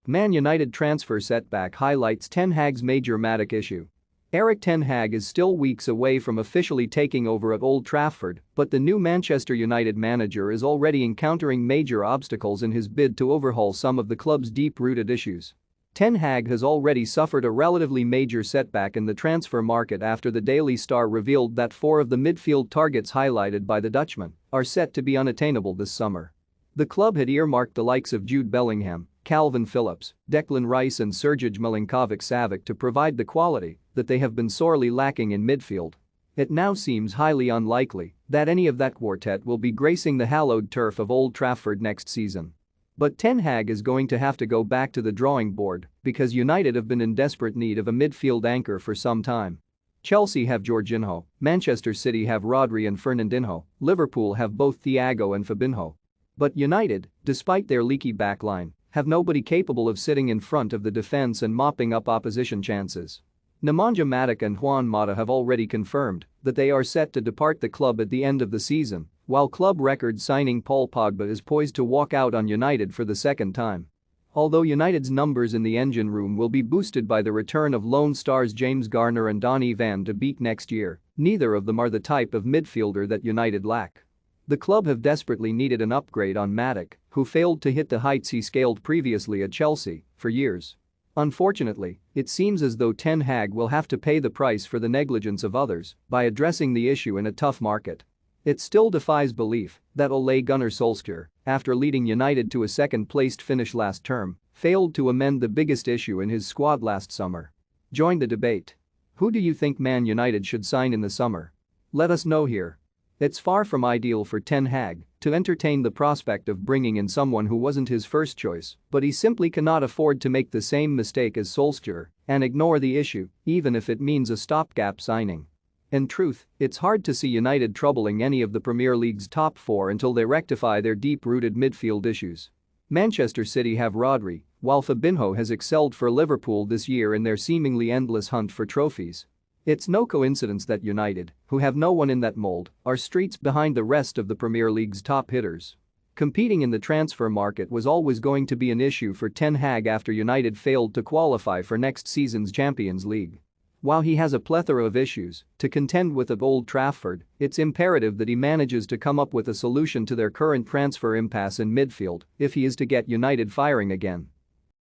Man United transfer setback highlights Ten Hag's major Matic issue. Ten Hag is still weeks away from officially taking over at Old Trafford, but the new Manchester United manager is already encountering major obstacles in his bid to overhaul some of the club's deep-rooted issues. Ten Hag has already suffered a relatively major setback in the transfer market after the Daily Star revealed that 4 of the midfield targets highlighted by the Dutchman are set to be unattainable this summer. The club had earmarked the likes of Jude Bellingham, Calvin Phillips, Declan Rice and Sergej Milinkovic-Savic to provide the quality that they have been sorely lacking in midfield. It now seems highly unlikely that any of that quartet will be gracing the hallowed turf of Old Trafford next season. But Ten Hag is going to have to go back to the drawing board because United have been in desperate need of a midfield anchor for some time. Chelsea have Jorginho, Manchester City have Rodri and Fernandinho, Liverpool have both Thiago and Fabinho. But United, despite their leaky backline, have nobody capable of sitting in front of the defense and mopping up opposition chances. Nemanja Matic and Juan Mata have already confirmed that they are set to depart the club at the end of the season, while club record signing Paul Pogba is poised to walk out on United for the second time. Although United's numbers in the engine room will be boosted by the return of lone stars James Garner and Donny van de Beek next year, neither of them are the type of midfielder that United lack. The club have desperately needed an upgrade on Matic, who failed to hit the heights he scaled previously at Chelsea for years. Unfortunately, it seems as though Ten Hag will have to pay the price for the negligence of others by addressing the issue in a tough market. It still defies belief that Ole Gunnar Solskjaer, after leading United to a second-placed finish last term, failed to amend the biggest issue in his squad last summer. Join the debate. Who do you think Man United should sign in the summer? Let us know here. It's far from ideal for Ten Hag to entertain the prospect of bringing in someone who wasn't his first choice, but he simply cannot afford to make the same mistake as Solskjaer and ignore the issue, even if it means a stopgap signing. In truth, it's hard to see United troubling any of the Premier League's top 4 until they rectify their deep-rooted midfield issues. Manchester City have Rodri, while Fabinho has excelled for Liverpool this year in their seemingly endless hunt for trophies. It's no coincidence that United, who have no one in that mold, are streets behind the rest of the Premier League's top hitters. Competing in the transfer market was always going to be an issue for Ten Hag after United failed to qualify for next season's Champions League. While he has a plethora of issues to contend with at Old Trafford, it's imperative that he manages to come up with a solution to their current transfer impasse in midfield if he is to get United firing again.